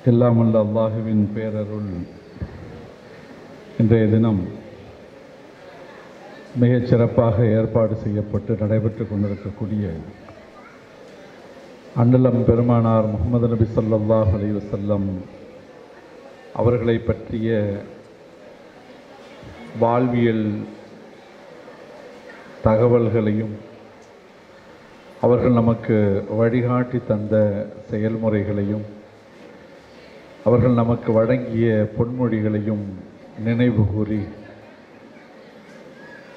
எல்லாம் வல்ல அல்லாஹுவின் பேரருள் இன்றைய தினம் மிகச் சிறப்பாக ஏற்பாடு செய்யப்பட்டு நடைபெற்று கொண்டிருக்கக்கூடிய அன்னலம் பெருமானார் முஹம்மது நபி ஸல்லல்லாஹு அலைஹி வஸல்லம் அவர்களை பற்றிய வாழ்வியல் தகவல்களையும் அவர்கள் நமக்கு வழிகாட்டி தந்த செயல்முறைகளையும் அவர்கள் நமக்கு வழங்கிய பொன்மொழிகளையும் நினைவு கூறி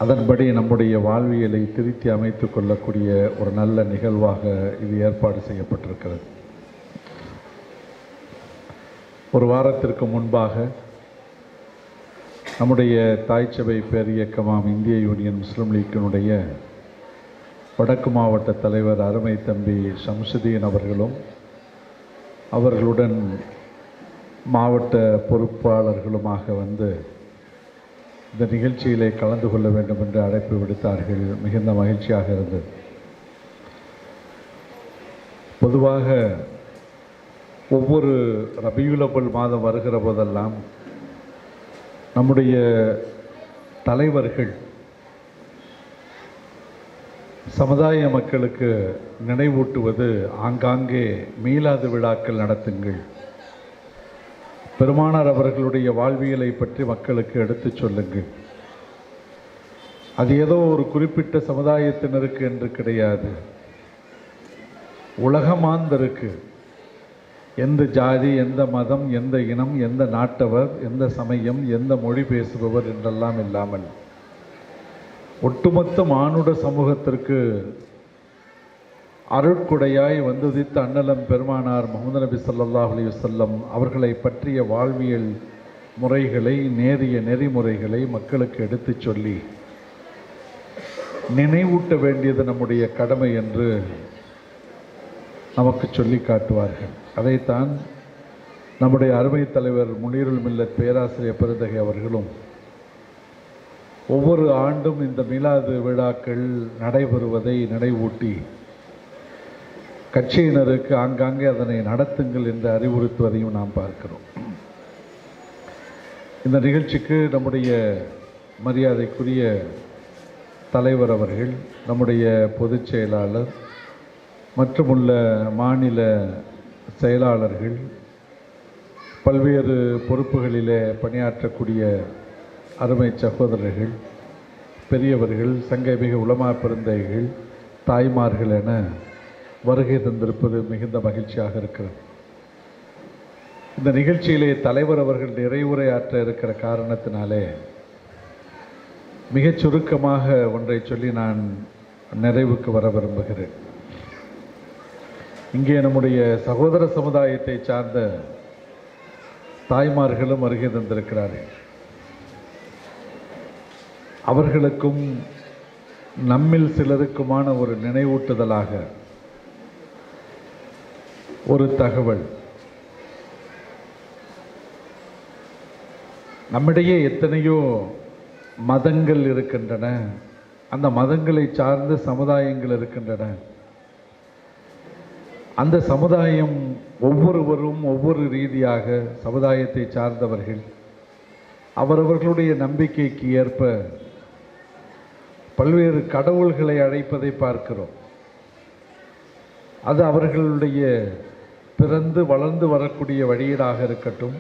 அதன்படி நம்முடைய வாழ்வியலை திருத்தி அமைத்து கொள்ளக்கூடிய ஒரு நல்ல நிகழ்வாக இது ஏற்பாடு செய்யப்பட்டிருக்கிறது. ஒரு வாரத்திற்கு முன்பாக நம்முடைய தாய் சபை பேரியக்கமாம் இந்திய யூனியன் முஸ்லீம் லீக்கினுடைய வடக்கு மாவட்ட தலைவர் அருமை தம்பி ஷம்சுதீன் அவர்களும் அவர்களுடன் மாவட்ட பொறுப்பாளர்களுமாக வந்து இந்த நிகழ்ச்சியிலே கலந்து கொள்ள வேண்டும் என்று அழைப்பு விடுத்தார்கள். மிகுந்த மகிழ்ச்சியாக இருந்தது. பொதுவாக ஒவ்வொரு ரபியுல் அவ்வல் மாதம் வருகிற போதெல்லாம் நம்முடைய தலைவர்கள் சமுதாய மக்களுக்கு நினைவூட்டுவது ஆங்காங்கே மீலாது விழாக்கள் நடத்துங்கள், பெருமானார் அவர்களுடைய வாழ்வியலை பற்றி மக்களுக்கு எடுத்துச் சொல்லுங்கள். அது ஏதோ ஒரு குறிப்பிட்ட சமுதாயத்தினருக்கு என்று கிடையாது, உலகமாந்தருக்கு, எந்த ஜாதி, எந்த மதம், எந்த இனம், எந்த நாட்டவர், எந்த சமயம், எந்த மொழி பேசுபவர் என்றெல்லாம் இல்லாமல் ஒட்டுமொத்த மானுட சமூகத்திற்கு அருட்கொடையாய் வந்துதித்த அன்னலம் பெருமானார் முஹம்மது நபி ஸல்லல்லாஹு அலைஹி வஸல்லம் அவர்களை பற்றிய வாழ்வியல் முறைகளை, நேரிய நெறிமுறைகளை மக்களுக்கு எடுத்துச் சொல்லி நினைவூட்ட வேண்டியது நம்முடைய கடமை என்று நமக்கு சொல்லி காட்டுவார்கள். அதைத்தான் நம்முடைய அருமை தலைவர் முனீருல் மில்லத் பேராசிரியர் பெருந்தகை அவர்களும் ஒவ்வொரு ஆண்டும் இந்த மீலாது விழாக்கள் நடைபெறுவதை நினைவூட்டி கட்சியினருக்கு ஆங்காங்கே அதனை நடத்துங்கள் என்று அறிவுறுத்துவதையும் நாம் பார்க்கிறோம். இந்த நிகழ்ச்சிக்கு நம்முடைய மரியாதைக்குரிய தலைவர் அவர்கள், நம்முடைய பொதுச் செயலாளர் மற்றுமுள்ள மாநில செயலாளர்கள், பல்வேறு பொறுப்புகளிலே பணியாற்றக்கூடிய அருமை சகோதரர்கள், பெரியவர்கள், சங்கமிக உலமா பெருந்தைகள், தாய்மார்கள் என வருகை தந்திருப்பது மிகுந்த மகிழ்ச்சியாக இருக்கிறது. இந்த நிகழ்ச்சியிலே தலைவர் அவர்கள் நிறைவுரையாற்ற இருக்கிற காரணத்தினாலே மிகச் சுருக்கமாக ஒன்றை சொல்லி நான் நிறைவுக்கு வர விரும்புகிறேன். இங்கே நம்முடைய சகோதர சமுதாயத்தை சார்ந்த தாய்மார்களும் வருகை தந்திருக்கிறார்கள். அவர்களுக்கும் நம்மில் சிலருக்குமான ஒரு நினைவூட்டுதலாக ஒரு தகவல். நம்மிடையே எத்தனையோ மதங்கள் இருக்கின்றன, அந்த மதங்களை சார்ந்த சமுதாயங்கள் இருக்கின்றன. அந்த சமுதாயம் ஒவ்வொருவரும் ஒவ்வொரு ரீதியாக சமுதாயத்தை சார்ந்தவர்கள் அவரவர்களுடைய நம்பிக்கைக்கு ஏற்ப பல்வேறு கடவுள்களை அழைப்பதை பார்க்கிறோம். அது அவர்களுடைய பிறந்து வளர்ந்து வரக்கூடிய வழியாக இருக்கட்டும்,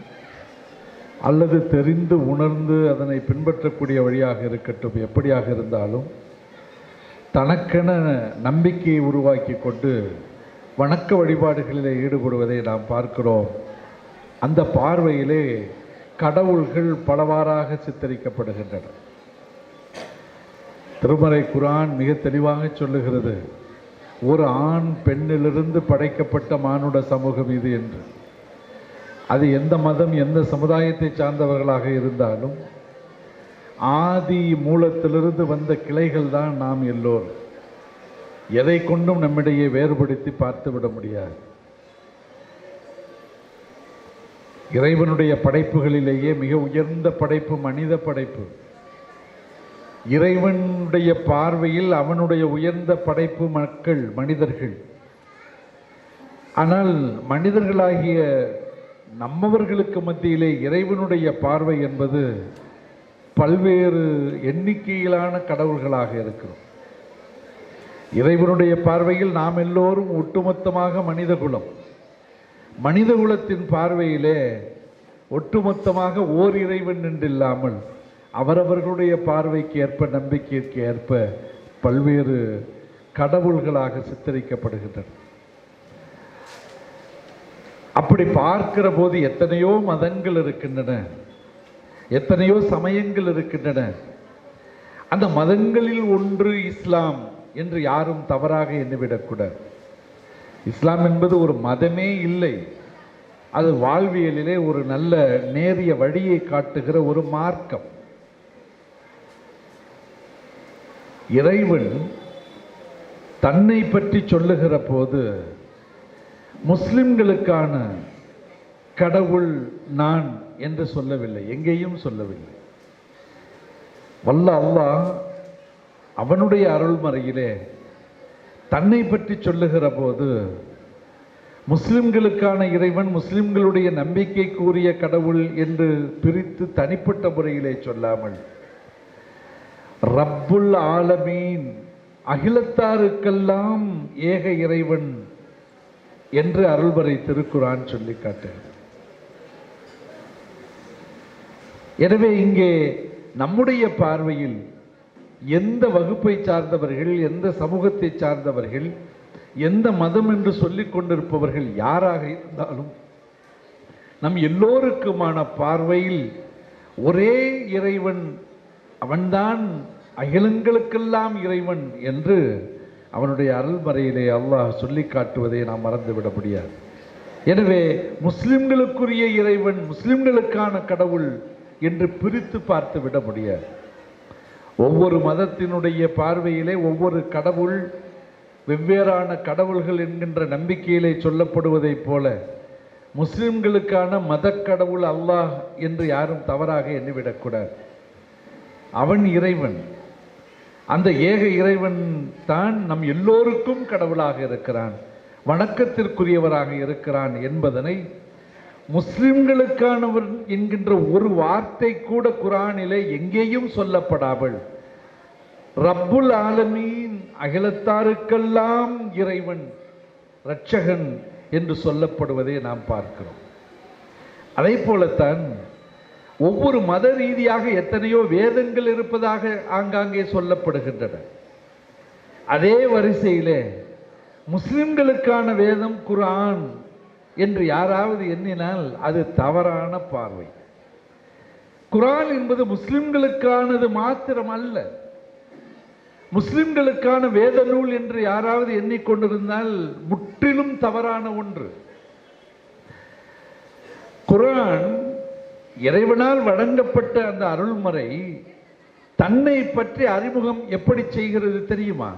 அல்லது தெரிந்து உணர்ந்து அதனை பின்பற்றக்கூடிய வழியாக இருக்கட்டும், எப்படியாக இருந்தாலும் தனக்கென நம்பிக்கையை உருவாக்கி கொண்டு வணக்க வழிபாடுகளிலே ஈடுபடுவதை நாம் பார்க்கிறோம். அந்த பார்வையிலே கடவுள்கள் பலவாறாக சித்தரிக்கப்படுகின்றன. திருமறை குர்ஆன் மிக தெளிவாக சொல்லுகிறது, ஒரு ஆண் பெண்ணிலிருந்து படைக்கப்பட்ட மானுட சமூகம் இது என்று. அது எந்த மதம், எந்த சமுதாயத்தை சார்ந்தவர்களாக இருந்தாலும் ஆதி மூலத்திலிருந்து வந்த கிளைகள் தான் நாம் எல்லோரும். எதை கொண்டும் நம்மிடையே வேறுபடுத்தி பார்த்துவிட முடியாது. இறைவனுடைய படைப்புகளிலேயே மிக உயர்ந்த படைப்பு மனித படைப்பு. இறைவனுடைய பார்வையில் அவனுடைய உயர்ந்த படைப்பு மக்கள், மனிதர்கள். ஆனால் மனிதர்களாகிய நம்மவர்களுக்கு மத்தியிலே இறைவனுடைய பார்வை என்பது பல்வேறு எண்ணிக்கையிலான கடவுள்களாக இருக்கிறோம். இறைவனுடைய பார்வையில் நாம் எல்லோரும் ஒட்டுமொத்தமாக மனித குலத்தின் பார்வையிலே ஒட்டுமொத்தமாக ஓர் இறைவன் என்றில்லாமல் அவரவர்களுடைய பார்வைக்கு ஏற்ப, நம்பிக்கைக்கு ஏற்ப பல்வேறு கடவுள்களாக சித்தரிக்கப்படுகின்றன. அப்படி பார்க்கிற போது எத்தனையோ மதங்கள் இருக்கின்றன, எத்தனையோ சமயங்கள் இருக்கின்றன. அந்த மதங்களில் ஒன்று இஸ்லாம் என்று யாரும் தவறாக எண்ணிவிடக்கூடாது. இஸ்லாம் என்பது ஒரு மதமே இல்லை, அது வாழ்வியலிலே ஒரு நல்ல நேரிய வழியை காட்டுகிற ஒரு மார்க்கம். இறைவன் தன்னை பற்றி சொல்லுகிற போது முஸ்லிம்களுக்கான கடவுள் நான் என்று சொல்லவில்லை, எங்கேயும் சொல்லவில்லை. வல்ல அல்லாஹ் அவனுடைய அருள்மறையிலே தன்னை பற்றி சொல்லுகிற போது முஸ்லிம்களுக்கான இறைவன், முஸ்லிம்களுடைய நம்பிக்கைக்குரிய கடவுள் என்று பிரித்து தனிப்பட்ட முறையிலே சொல்லாமல் ரப்புல் ஆலமீன், அகிலத்தாருக்கெல்லாம் ஏக இறைவன் என்று அருள்மறை திருக்குரான் சொல்லி காட்டுகிறது. எனவே இங்கே நம்முடைய பார்வையில் எந்த வகுப்பை சார்ந்தவர்கள், எந்த சமூகத்தை சார்ந்தவர்கள், எந்த மதம் என்று சொல்லிக் கொண்டிருப்பவர்கள் யாராக இருந்தாலும் நம் எல்லோருக்குமான பார்வையில் ஒரே இறைவன், அவன்தான் அகிலங்களுக்கெல்லாம் இறைவன் என்று அவனுடைய அருள்மறையிலே அல்லாஹ் சொல்லி காட்டுவதை நாம் மறந்துவிட முடியாது. எனவே முஸ்லிம்களுக்குரிய இறைவன், முஸ்லிம்களுக்கான கடவுள் என்று பிரித்து பார்த்து விட முடியாது. ஒவ்வொரு மதத்தினுடைய பார்வையிலே ஒவ்வொரு கடவுள் வெவ்வேறான கடவுள்கள் என்கின்ற நம்பிக்கையிலே சொல்லப்படுவதைப் போல முஸ்லிம்களுக்கான மத கடவுள் அல்லாஹ் என்று யாரும் தவறாக எண்ணிவிடக்கூடாது. அவன் இறைவன், அந்த ஏக இறைவன் தான் நம் எல்லோருக்கும் கடவுளாக இருக்கிறான், வணக்கத்திற்குரியவராக இருக்கிறான் என்பதனை முஸ்லிம்களுக்கானவர் என்கின்ற ஒரு வார்த்தை கூட குரானிலே எங்கேயும் சொல்லப்படாமல் ரப்புல் ஆலமீன், அகிலத்தாருக்கெல்லாம் இறைவன், இரட்சகன் என்று சொல்லப்படுவதை நாம் பார்க்கிறோம். அதே போலத்தான் ஒவ்வொரு மத ரீதியாக எத்தனையோ வேதங்கள் இருப்பதாக ஆங்காங்கே சொல்லப்படுகின்றன. அதே வரிசையிலே முஸ்லிம்களுக்கான வேதம் குர்ஆன் என்று யாராவது எண்ணினால் அது தவறான பார்வை. குர்ஆன் என்பது முஸ்லிம்களுக்கானது மாத்திரம் அல்ல, முஸ்லிம்களுக்கான வேத நூல் என்று யாராவது எண்ணிக்கொண்டிருந்தால் முற்றிலும் தவறான ஒன்று. குர்ஆன் இறைவனால் வழங்கப்பட்ட அந்த அருள்மறை தன்னை பற்றி அறிமுகம் எப்படி செய்கிறது தெரியுமா?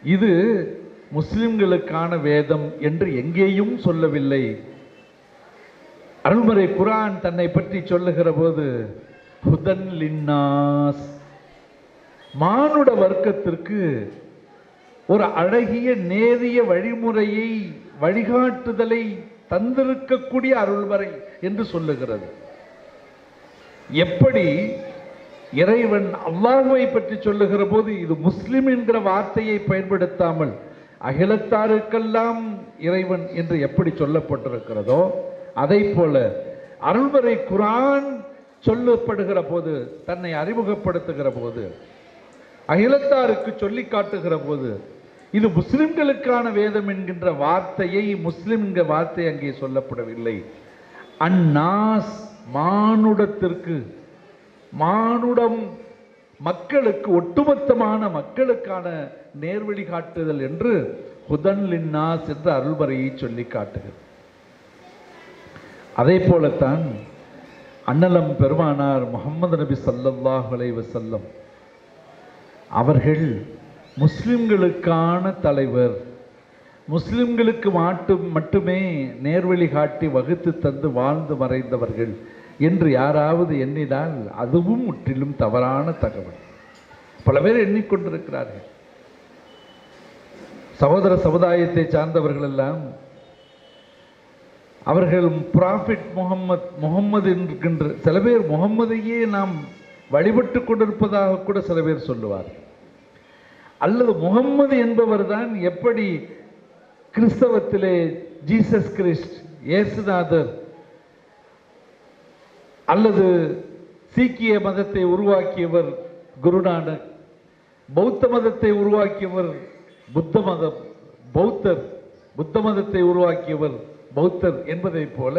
இது முஸ்லிம்களுக்கான வேதம் என்று எங்கேயும் சொல்லவில்லை. அருள்மறை குர்ஆன் தன்னை பற்றி சொல்லுகிற போது ஹுதன் லின்னாஸ், மானுட வர்க்கத்திற்கு ஒரு அழகிய நேரிய வழிமுறையை, வழிகாட்டுதலை தந்திருக்கக்கூடிய அருள்மறை என்று சொல்லுகிறது. எப்படி இறைவன் அல்லாஹ்வை பற்றி சொல்லுகிற போது இது முஸ்லிம் என்கிற வார்த்தையை பயன்படுத்தாமல் அகிலத்தாருக்கெல்லாம் இறைவன் என்று எப்படி சொல்லப்பட்டிருக்கிறதோ, அதை போல அருள்மறை குர்ஆன் சொல்லப்படுகிற போது, தன்னை அறிமுகப்படுத்துகிற போது, அகிலத்தாருக்கு சொல்லி காட்டுகிற போது இது முஸ்லிம்களுக்கான வேதம் என்கின்ற வார்த்தையை, முஸ்லிம் என்கிற வார்த்தை அங்கே சொல்லப்படவில்லை. அன்னாஸ், மானுடத்திற்கு, மானுடம் மக்களுக்கு, ஒட்டுமொத்தமான மக்களுக்கான நேர்வழி காட்டுதல் என்று ஹுதன் லின்னாஸ் என்ற அருள்மறையை சொல்லி காட்டுகிறது. அதே போலத்தான் அன்னலம் பெருமானார் முஹம்மது நபி ஸல்லல்லாஹு அலைஹி வஸல்லம் அவர்கள் முஸ்லிம்களுக்கான தலைவர், முஸ்லிம்களுக்கு மட்டுமே நேர்வழி காட்டி வகுத்து தந்து வாழ்ந்து மறைந்தவர்கள் என்று யாராவது எண்ணினால் அதுவும் முற்றிலும் தவறான தகவல். பல பேர் எண்ணிக்கொண்டிருக்கிறார்கள். சகோதர சமுதாயத்தை சார்ந்தவர்கள் எல்லாம் அவர்கள் ப்ராஃபிட் முகம்மது என்கின்ற சில பேர் முகம்மதையே நாம் வழிபட்டு கொண்டிருப்பதாக கூட சில பேர் சொல்லுவார். அல்லது முகம்மது என்பவர் தான் எப்படி கிறிஸ்தவத்திலே ஜீசஸ் கிறிஸ்ட் இயேசுநாதர், அல்லது சீக்கிய மதத்தை உருவாக்கியவர் குருநானக், பௌத்த மதத்தை உருவாக்கியவர் புத்த மதத்தை உருவாக்கியவர் பௌத்தர் என்பதை போல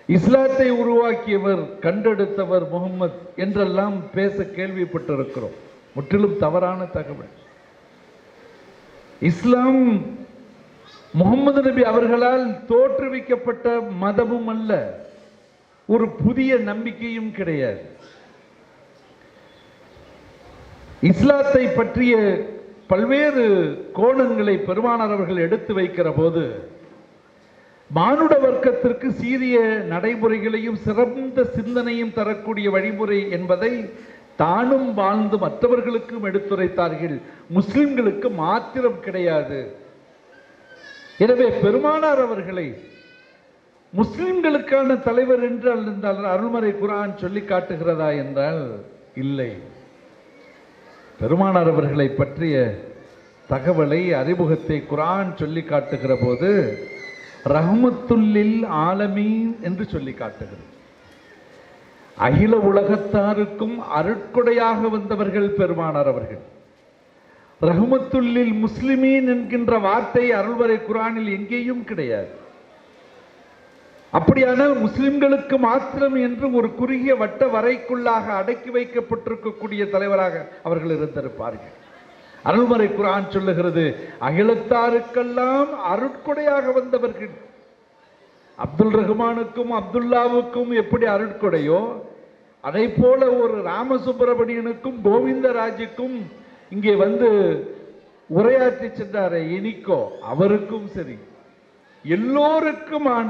இஸ்லாத்தை உருவாக்கியவர் கண்டெடுத்தவர் முகம்மது என்றெல்லாம் பேச கேள்விப்பட்டிருக்கிறோம். முற்றிலும் தவறான தகவல். இஸ்லாம் முகமது நபி அவர்களால் தோற்றுவிக்கப்பட்ட மதமும் அல்ல, ஒரு புதிய நம்பிக்கையும் கிடையாது. இஸ்லாத்தை பற்றிய பல்வேறு கோணங்களை பெருமானார் அவர்கள் எடுத்து வைக்கிற போது மானுட வர்க்கத்திற்கு சீரிய நடைமுறைகளையும் சிறந்த சிந்தனையும் தரக்கூடிய வழிமுறை என்பதை தானும் வாழ்ந்து மற்றவர்களுக்கும் எடுத்துரைத்தார்கள். முஸ்லிம்களுக்கு மாத்திரம் கிடையாது. எனவே பெருமானார் அவர்களை முஸ்லிம்களுக்கான தலைவர் என்று அருள்மறை குர்ஆன் சொல்லி காட்டுகிறதா என்றால் இல்லை. பெருமானார் அவர்களை பற்றிய தகவலை, அறிமுகத்தை குர்ஆன் சொல்லி காட்டுகிற போது ரஹ்மத்துல்லில் ஆலமீன் என்று சொல்லி காட்டுகிறது. அகில உலகத்தாருக்கும் அருட்கொடையாக வந்தவர்கள் பெருமானார் அவர்கள். ரஹ்மத்துல்லில் முஸ்லிமீன் என்கின்ற வார்த்தை அருள்வரை குர்ஆனில் எங்கேயும் கிடையாது. அப்படியானால் முஸ்லிம்களுக்கு மாத்திரம் என்று ஒரு குறுகிய வட்ட வரைக்குள்ளாக அடக்கி வைக்கப்பட்டிருக்கக்கூடிய தலைவராக அவர்கள் இருந்திருப்பார்கள். அருள்மறை குர்ஆன் சொல்லுகிறது, அகிலத்தாருக்கெல்லாம் அருட்கொடையாக வந்தவர்கள். அப்துல் ரஹ்மானுக்கும் அப்துல்லாவுக்கும் எப்படி அருட்கொடையோ அதை போல ஒரு ராமசுப்பிரமணியனுக்கும் கோவிந்தராஜுக்கும் இங்கே வந்து உரையாற்றி சென்றாரே இனிக்கோ, அவருக்கும் சரி, எல்லோருக்குமான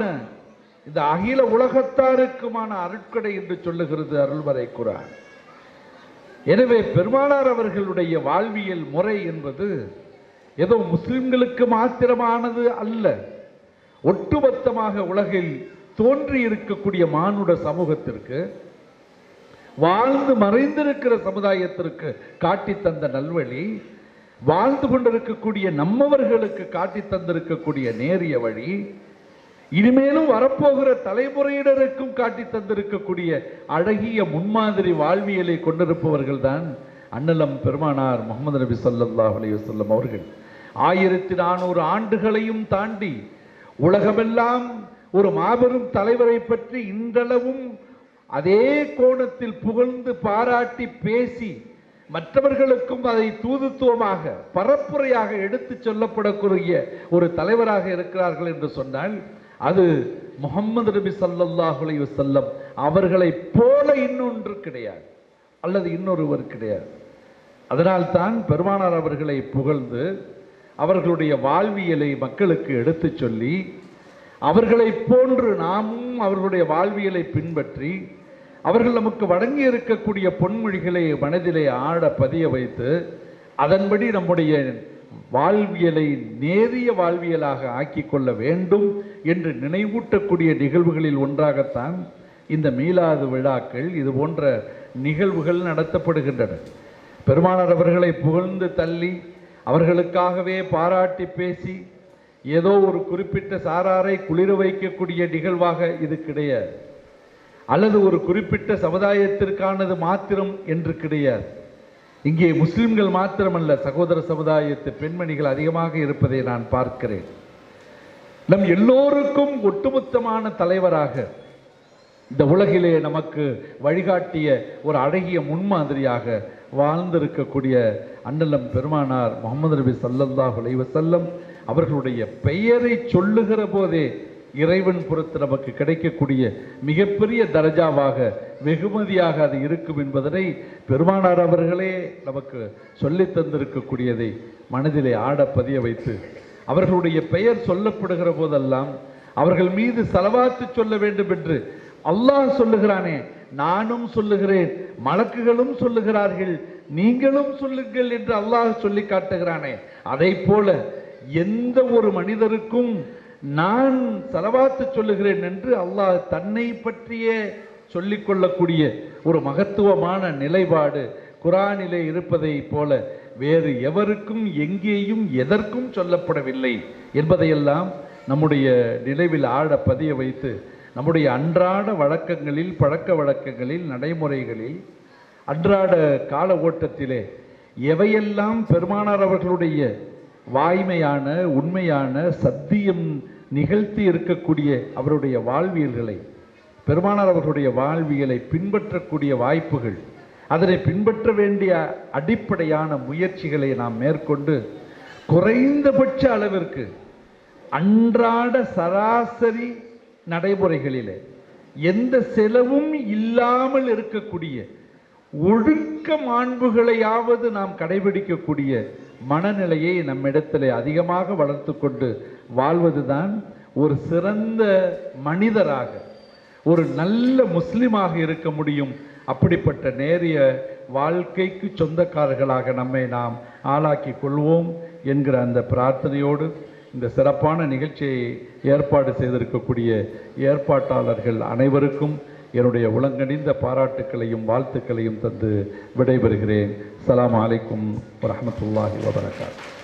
இந்த அகில உலகத்தாருக்குமான அருட்கொடை என்று சொல்லுகிறது அருள்மறை குர்ஆன். எனவே பெருமானார் அவர்களுடைய வாழ்வியல் முறை என்பது ஏதோ முஸ்லிம்களுக்கு மாத்திரமானது அல்ல, ஒட்டுமொத்தமாக உலகில் தோன்றி இருக்கக்கூடிய மானுட சமூகத்திற்கு, வாழ்ந்து மறைந்திருக்கிற சமுதாயத்திற்கு காட்டி தந்த நல்வழி, வாழ்ந்து கொண்டிருக்கக்கூடிய நம்மவர்களுக்கு காட்டி தந்திருக்கக்கூடிய நேரிய வழி, இனிமேலும் வரப்போகிற தலைமுறையினருக்கும் காட்டி தந்திருக்கக்கூடிய அழகிய முன்மாதிரி வாழ்வியலை கொண்டிருப்பவர்கள் தான் அன்னலம் பெருமானார் முஹம்மது நபி ஸல்லல்லாஹு அலைஹி வஸல்லம் அவர்கள். 1400 ஆண்டுகளையும் தாண்டி உலகமெல்லாம் ஒரு மாபெரும் தலைவரை பற்றி இன்றளவும் அதே கோணத்தில் புகழ்ந்து பாராட்டி பேசி மற்றவர்களுக்கும் அதை தூதுத்துவமாக பரப்புரையாக எடுத்து சொல்லப்படக்கூடிய ஒரு தலைவராக இருக்கிறார்கள் என்று சொன்னால் அது முஹம்மது நபி ஸல்லல்லாஹு அலைஹி வஸல்லம் அவர்களை போல இன்னொன்று கிடையாது, அல்லது இன்னொருவர் கிடையாது. அதனால் தான் பெருமானார் அவர்களை புகழ்ந்து அவர்களுடைய வாழ்வியலை மக்களுக்கு எடுத்து சொல்லி அவர்களை போன்று நாமும் அவர்களுடைய வாழ்வியலை பின்பற்றி அவர்கள் நமக்கு வழங்கி இருக்கக்கூடிய பொன்மொழிகளை மனதிலே ஆட பதிய வைத்து அதன்படி நம்முடைய வாழ்வியலை நேரிய வாழ்வியலாக ஆக்கி கொள்ள வேண்டும் என்று நினைவூட்டக்கூடிய நிகழ்வுகளில் ஒன்றாகத்தான் இந்த மீலாது விழாக்கள், இது போன்ற நிகழ்வுகள் நடத்தப்படுகின்றன. பெருமானார் அவர்களை புகழ்ந்து தள்ளி அவர்களுக்காகவே பாராட்டி பேசி ஏதோ ஒரு குறிப்பிட்ட சாராரை குளிர வைக்கக்கூடிய நிகழ்வாக இது கிடையாது, அல்லது ஒரு குறிப்பிட்ட சமுதாயத்திற்கானது மாத்திரம் என்று கிடையாது. இங்கே முஸ்லிம்கள் மாத்திரமல்ல, சகோதர சமுதாயத்து பெண்மணிகள் அதிகமாக இருப்பதை நான் பார்க்கிறேன். நம் எல்லோருக்கும் ஒட்டுமொத்தமான தலைவராக இந்த உலகிலே நமக்கு வழிகாட்டிய ஒரு அழகிய முன்மாதிரியாக வாழ்ந்திருக்கக்கூடிய அன்னலம் பெருமானார் முஹம்மது நபி ஸல்லல்லாஹு அலைஹி வஸல்லம் அவர்களுடைய பெயரை சொல்லுகிற போதே இறைவன் புறத்து நமக்கு கிடைக்கக்கூடிய மிகப்பெரிய தரஜாவாக, வெகுமதியாக அது இருக்கும் என்பதனை பெருமானார் அவர்களே நமக்கு சொல்லி தந்திருக்கக்கூடியதை மனதிலே ஆட பதிய வைத்து அவர்களுடைய பெயர் சொல்லப்படுகிற போதெல்லாம் அவர்கள் மீது ஸலவாத்து சொல்ல வேண்டும் என்று அல்லாஹ் சொல்லுகிறானே, நானும் சொல்லுகிறேன், மலக்குகளும் சொல்லுகிறார்கள், நீங்களும் சொல்லுங்கள் என்று அல்லாஹ் சொல்லி காட்டுகிறானே, அதை போல எந்த ஒரு மனிதருக்கும் நான் ஸலவாத்து சொல்லுகிறேன் என்று அல்லாஹ் தன்னை பற்றியே சொல்லிக்கொள்ளக்கூடிய ஒரு மகத்துவமான நிலைப்பாடு குர்ஆனிலே இருப்பதை போல வேறு எவருக்கும் எங்கேயும் எதற்கும் சொல்லப்படவில்லை என்பதையெல்லாம் நம்முடைய நினைவில் ஆழ பதிய வைத்து நம்முடைய அன்றாட வழக்கங்களில், பழக்க வழக்கங்களில், நடைமுறைகளில், அன்றாட கால ஓட்டத்திலே எவையெல்லாம் பெருமானார் அவர்களுடைய வாய்மையான, உண்மையான, சத்தியம் நிகழ்த்தி இருக்கக்கூடிய அவருடைய வாழ்வியல்களை, பெருமானார் அவர்களுடைய வாழ்வியலை பின்பற்றக்கூடிய வாய்ப்புகள், அதனை பின்பற்ற வேண்டிய அடிப்படையான முயற்சிகளை நாம் மேற்கொண்டு குறைந்தபட்ச அளவிற்கு அன்றாட சராசரி நடைமுறைகளிலே எந்த செலவும் இல்லாமல் இருக்கக்கூடிய ஒழுக்க மாண்புகளையாவது நாம் கடைபிடிக்கக்கூடிய மனநிலையை நம்மிடத்தில் அதிகமாக வளர்த்து கொண்டு வாழ்வதுதான் ஒரு சிறந்த மனிதராக, ஒரு நல்ல முஸ்லிமாக இருக்க முடியும். அப்படிப்பட்ட நேரிய வாழ்க்கைக்கு சொந்தக்காரர்களாக நம்மை நாம் ஆளாக்கி கொள்வோம் என்கிற அந்த பிரார்த்தனையோடு இந்த சிறப்பான நிகழ்ச்சியை ஏற்பாடு செய்திருக்கக்கூடிய ஏற்பாட்டாளர்கள் அனைவருக்கும் என்னுடைய உளங்கனிந்த பாராட்டுக்களையும் வாழ்த்துக்களையும் தந்து விடைபெறுகிறேன். அஸ்ஸலாமு அலைக்கும் வரஹ்மத்துல்லாஹி வபரகாத்துஹு.